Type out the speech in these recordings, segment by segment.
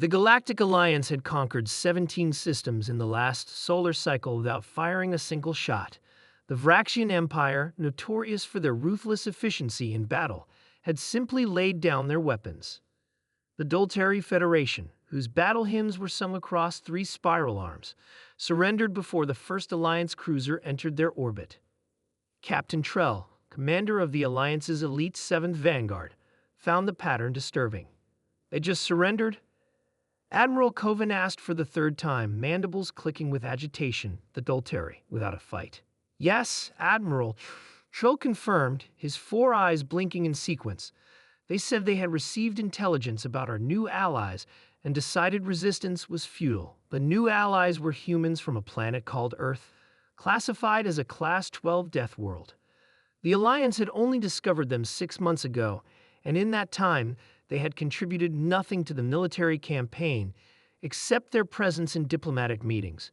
The Galactic Alliance had conquered 17 systems in the last solar cycle without firing a single shot. The Vraxian Empire, notorious for their ruthless efficiency in battle, had simply laid down their weapons. The Doltari Federation, whose battle hymns were sung across 3 spiral arms, surrendered before the first Alliance cruiser entered their orbit. Captain Trell, commander of the Alliance's elite 7th Vanguard, found the pattern disturbing. They just surrendered? Admiral Coven asked for the 3rd time, mandibles clicking with agitation, the Doltari, without a fight. Yes, Admiral. Trell confirmed, his 4 eyes blinking in sequence. They said they had received intelligence about our new allies and decided resistance was futile. The new allies were humans from a planet called Earth, classified as a Class 12 death world. The Alliance had only discovered them 6 months ago, and in that time, they had contributed nothing to the military campaign except their presence in diplomatic meetings.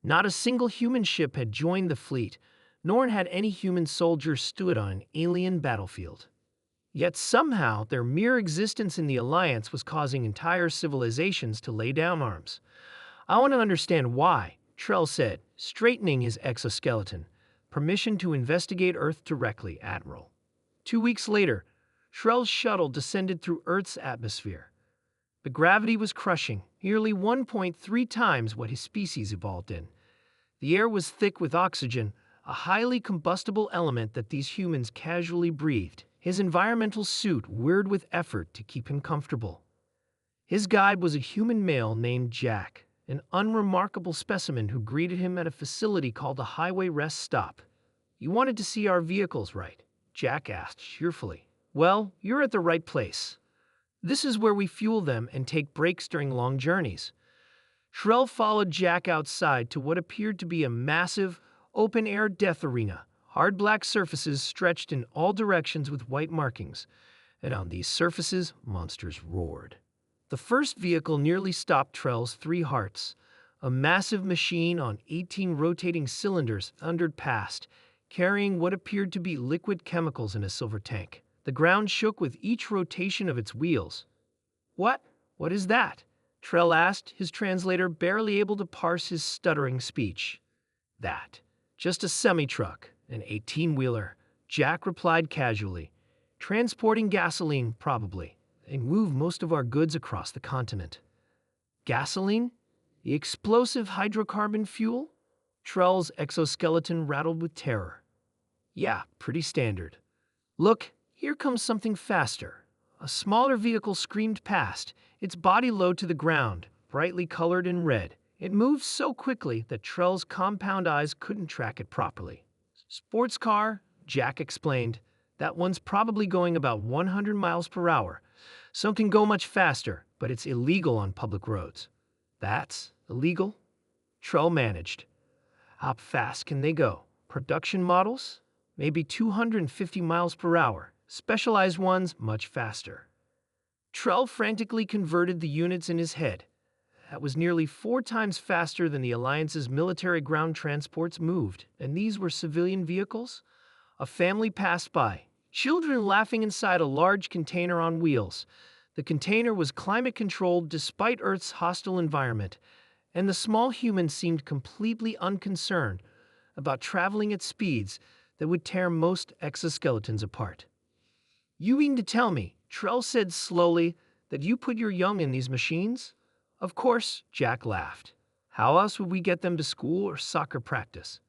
Not a single human ship had joined the fleet, nor had any human soldier stood on an alien battlefield. Yet somehow their mere existence in the Alliance was causing entire civilizations to lay down arms. I want to understand why, Trell said, straightening his exoskeleton. Permission to investigate Earth directly, Admiral. 2 weeks later, Trell's shuttle descended through Earth's atmosphere. The gravity was crushing, nearly 1.3 times what his species evolved in. The air was thick with oxygen, a highly combustible element that these humans casually breathed. His environmental suit whirred with effort to keep him comfortable. His guide was a human male named Jack, an unremarkable specimen who greeted him at a facility called a highway rest stop. "You wanted to see our vehicles, right?" Jack asked cheerfully. "Well, you're at the right place. This is where we fuel them and take breaks during long journeys." Trell followed Jack outside to what appeared to be a massive, open-air death arena. Hard black surfaces stretched in all directions with white markings, and on these surfaces, monsters roared. The first vehicle nearly stopped Trell's 3 hearts. A massive machine on 18 rotating cylinders thundered past, carrying what appeared to be liquid chemicals in a silver tank. The ground shook with each rotation of its wheels. What is that?" Trell asked, his translator barely able to parse his stuttering speech. "That. Just a semi-truck, an 18-wheeler," Jack replied casually. "Transporting gasoline, probably. They move most of our goods across the continent." "Gasoline? The explosive hydrocarbon fuel?" Trell's exoskeleton rattled with terror. "Yeah, pretty standard. Look, here comes something faster." A smaller vehicle screamed past, its body low to the ground, brightly colored in red. It moved so quickly that Trell's compound eyes couldn't track it properly. "Sports car," Jack explained. "That one's probably going about 100 miles per hour. Some can go much faster, but it's illegal on public roads." "That's illegal?" Trell managed. "How fast can they go? Production models? Maybe 250 miles per hour. Specialized ones, much faster." Trell frantically converted the units in his head. That was nearly 4 times faster than the Alliance's military ground transports moved. And these were civilian vehicles? A family passed by, children laughing inside a large container on wheels. The container was climate-controlled despite Earth's hostile environment, and the small human seemed completely unconcerned about traveling at speeds that would tear most exoskeletons apart. "You mean to tell me," Trell said slowly, "that you put your young in these machines?" "Of course," Jack laughed. "How else would we get them to school or soccer practice?"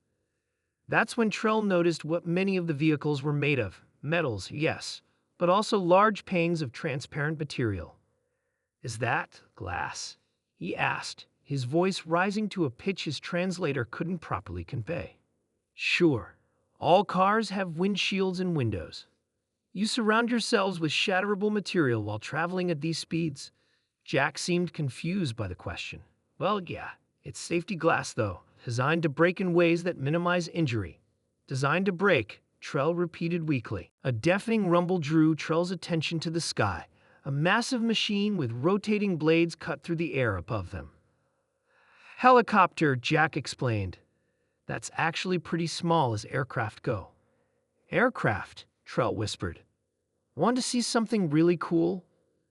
That's when Trell noticed what many of the vehicles were made of. Metals, yes, but also large panes of transparent material. "Is that glass?" he asked, his voice rising to a pitch his translator couldn't properly convey. "Sure. All cars have windshields and windows. You surround yourselves with shatterable material while traveling at these speeds?" Jack seemed confused by the question. "Well, yeah. It's safety glass, though, designed to break in ways that minimize injury." "Designed to break," Trell repeated weakly. A deafening rumble drew Trell's attention to the sky. A massive machine with rotating blades cut through the air above them. "Helicopter," Jack explained. "That's actually pretty small as aircraft go." "Aircraft?" Trell whispered. "Want to see something really cool?"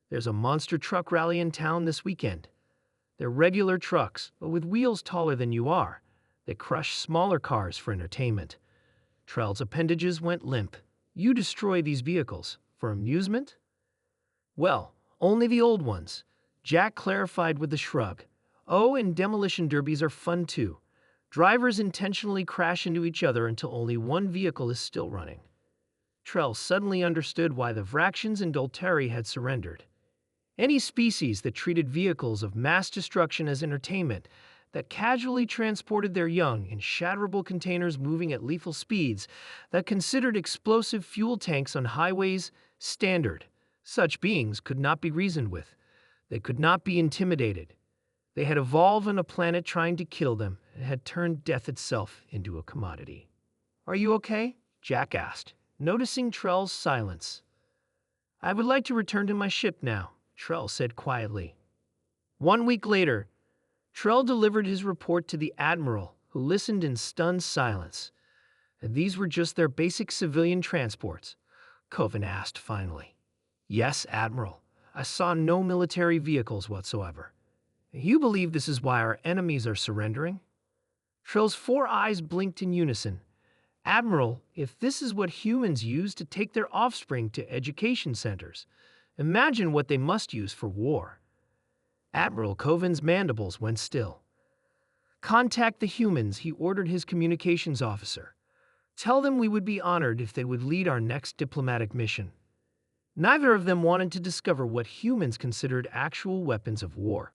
There's a monster truck rally in town this weekend. They're regular trucks, but with wheels taller than you are. They crush smaller cars for entertainment. Trell's appendages went limp. You destroy these vehicles for amusement? Well, only the old ones. Jack clarified with a shrug. Oh, and demolition derbies are fun too. Drivers intentionally crash into each other until only one vehicle is still running. Trell suddenly understood why the Vraxians and Dolteri had surrendered. Any species that treated vehicles of mass destruction as entertainment, that casually transported their young in shatterable containers moving at lethal speeds, that considered explosive fuel tanks on highways standard, such beings could not be reasoned with. They could not be intimidated. They had evolved on a planet trying to kill them and had turned death itself into a commodity. Are you okay? Jack asked, noticing Trell's silence. I would like to return to my ship now, Trell said quietly. 1 week later, Trell delivered his report to the Admiral, who listened in stunned silence. And these were just their basic civilian transports, Coven asked finally. Yes, Admiral. I saw no military vehicles whatsoever. You believe this is why our enemies are surrendering? Trell's 4 eyes blinked in unison. Admiral, if this is what humans use to take their offspring to education centers, imagine what they must use for war. Admiral Coven's mandibles went still. Contact the humans, he ordered his communications officer. Tell them we would be honored if they would lead our next diplomatic mission. Neither of them wanted to discover what humans considered actual weapons of war.